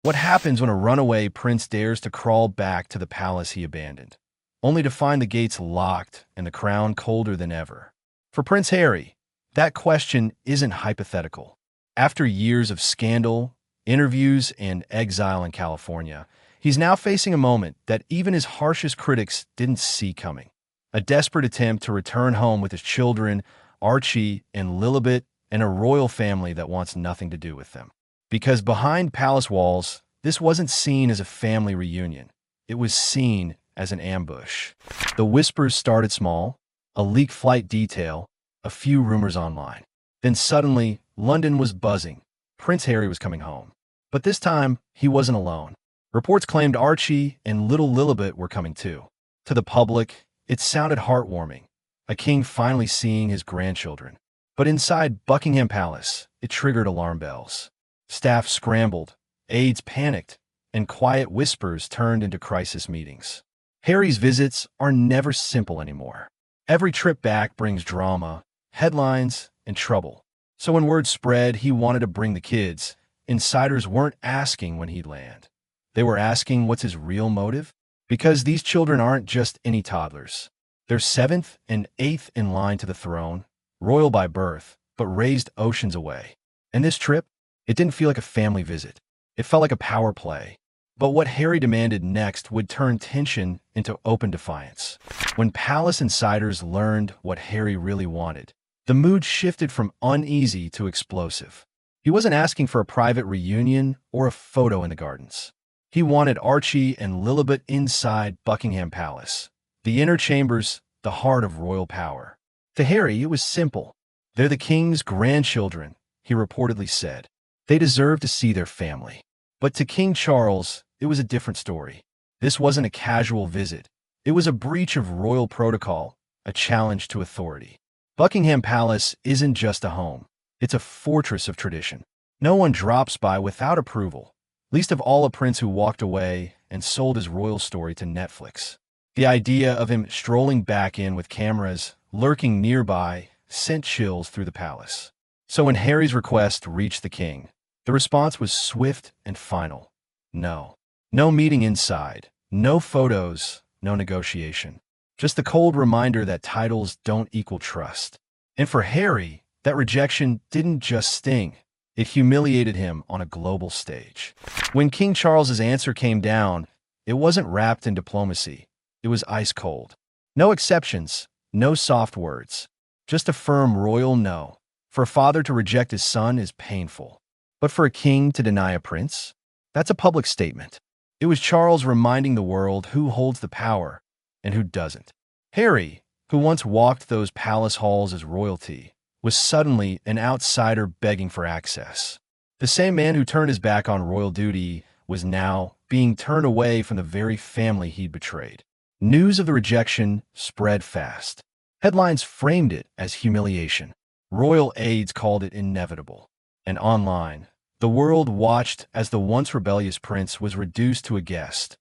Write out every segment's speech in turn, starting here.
What happens when a runaway prince dares to crawl back to the palace he abandoned, only to find the gates locked and the crown colder than ever? For Prince Harry, that question isn't hypothetical. After years of scandal, interviews, and exile in California, he's now facing a moment that even his harshest critics didn't see coming. A desperate attempt to return home with his children, Archie and Lilibet, and a royal family that wants nothing to do with them. Because behind palace walls, this wasn't seen as a family reunion. It was seen as an ambush. The whispers started small, a leaked flight detail, a few rumors online. Then suddenly, London was buzzing. Prince Harry was coming home. But this time, he wasn't alone. Reports claimed Archie and little Lilibet were coming too. To the public, it sounded heartwarming, a king finally seeing his grandchildren. But inside Buckingham Palace, it triggered alarm bells. Staff scrambled, aides panicked, and quiet whispers turned into crisis meetings. Harry's visits are never simple anymore. Every trip back brings drama, headlines, and trouble. So when word spread he wanted to bring the kids, insiders weren't asking when he'd land. They were asking what's his real motive? Because these children aren't just any toddlers. They're 7th and 8th in line to the throne, royal by birth, but raised oceans away. And this trip, it didn't feel like a family visit. It felt like a power play. But what Harry demanded next would turn tension into open defiance. When palace insiders learned what Harry really wanted, the mood shifted from uneasy to explosive. He wasn't asking for a private reunion or a photo in the gardens. He wanted Archie and Lilibet inside Buckingham Palace, the inner chambers, the heart of royal power. To Harry, it was simple. They're the king's grandchildren, he reportedly said. They deserve to see their family. But to King Charles, it was a different story. This wasn't a casual visit. It was a breach of royal protocol, a challenge to authority. Buckingham Palace isn't just a home. It's a fortress of tradition. No one drops by without approval, least of all a prince who walked away and sold his royal story to Netflix. The idea of him strolling back in with cameras lurking nearby sent chills through the palace. So when Harry's request reached the king, the response was swift and final. No. No meeting inside. No photos. No negotiation. Just the cold reminder that titles don't equal trust. And for Harry, that rejection didn't just sting. It humiliated him on a global stage. When King Charles's answer came down, it wasn't wrapped in diplomacy. It was ice cold. No exceptions. No soft words. Just a firm royal no. For a father to reject his son is painful. But for a king to deny a prince? That's a public statement. It was Charles reminding the world who holds the power and who doesn't. Harry, who once walked those palace halls as royalty, was suddenly an outsider begging for access. The same man who turned his back on royal duty was now being turned away from the very family he'd betrayed. News of the rejection spread fast. Headlines framed it as humiliation. Royal aides called it inevitable. And online, the world watched as the once rebellious prince was reduced to a guest,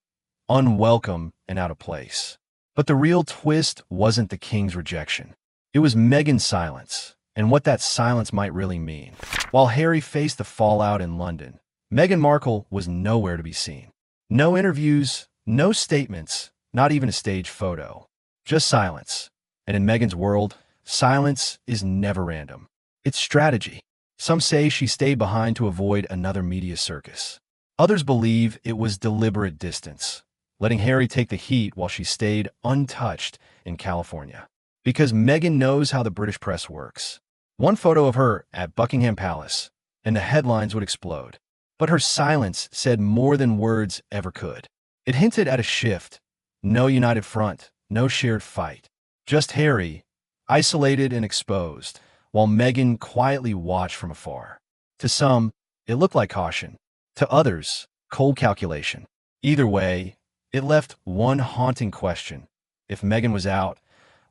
unwelcome and out of place. But the real twist wasn't the king's rejection. It was Meghan's silence, and what that silence might really mean. While Harry faced the fallout in London, Meghan Markle was nowhere to be seen. No interviews, no statements, not even a stage photo. Just silence. And in Meghan's world, silence is never random. It's strategy. Some say she stayed behind to avoid another media circus. Others believe it was deliberate distance, letting Harry take the heat while she stayed untouched in California. Because Meghan knows how the British press works. One photo of her at Buckingham Palace, and the headlines would explode. But her silence said more than words ever could. It hinted at a shift. No united front, no shared fight. Just Harry, isolated and exposed, while Meghan quietly watched from afar. To some, it looked like caution. To others, cold calculation. Either way, it left one haunting question. If Meghan was out,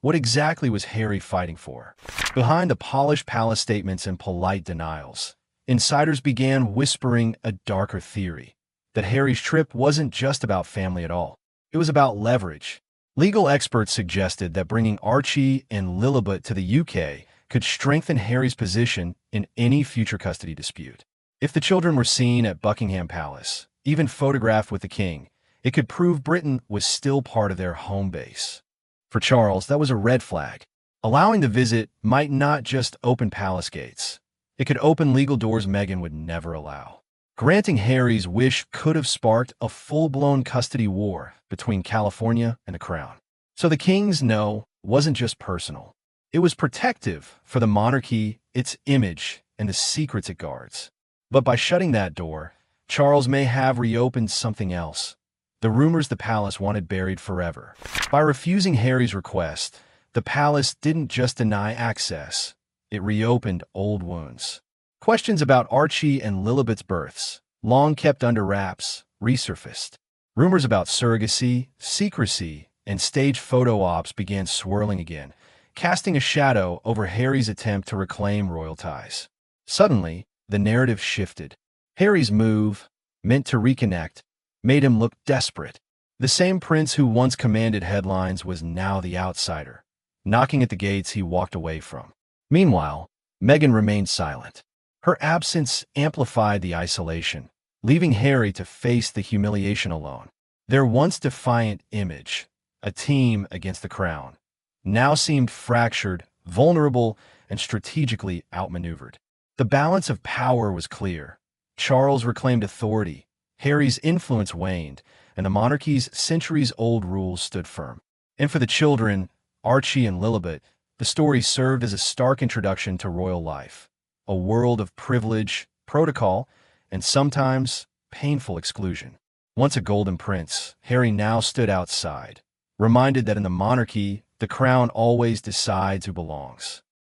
what exactly was Harry fighting for? Behind the polished palace statements and polite denials, insiders began whispering a darker theory, that Harry's trip wasn't just about family at all. It was about leverage. Legal experts suggested that bringing Archie and Lilibet to the UK could strengthen Harry's position in any future custody dispute. If the children were seen at Buckingham Palace, even photographed with the king. It could prove Britain was still part of their home base. For Charles, that was a red flag. Allowing the visit might not just open palace gates. It could open legal doors Meghan would never allow. Granting Harry's wish could have sparked a full-blown custody war between California and the crown. So the king's no wasn't just personal. It was protective for the monarchy, its image, and the secrets it guards. But by shutting that door, Charles may have reopened something else. The rumors the palace wanted buried forever. By refusing Harry's request, the palace didn't just deny access. It reopened old wounds. Questions about Archie and Lilibet's births, long kept under wraps, resurfaced. Rumors about surrogacy, secrecy, and staged photo ops began swirling again, casting a shadow over Harry's attempt to reclaim royal ties. Suddenly, the narrative shifted. Harry's move, meant to reconnect, made him look desperate. The same prince who once commanded headlines was now the outsider, knocking at the gates he walked away from. Meanwhile, Meghan remained silent. Her absence amplified the isolation, leaving Harry to face the humiliation alone. Their once defiant image, a team against the crown, now seemed fractured, vulnerable, and strategically outmaneuvered. The balance of power was clear. Charles reclaimed authority, Harry's influence waned, and the monarchy's centuries-old rules stood firm. And for the children, Archie and Lilibet, the story served as a stark introduction to royal life, a world of privilege, protocol, and sometimes painful exclusion. Once a golden prince, Harry now stood outside, reminded that in the monarchy, the crown always decides who belongs.